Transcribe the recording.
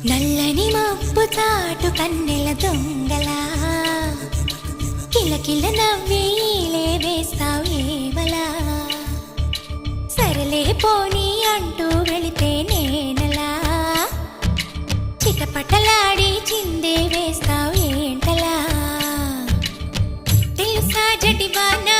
నల్లని మబ్బు చాటు కన్నెల దొంగలా కిలకిల నవ్వేలే వేస్తావు ఏమలా సరలే పోనీ అంటూ వెళితే నేనలా చిటపటలాడి చిందే వేస్తావు ఏంటలా తెలుసా జటివానా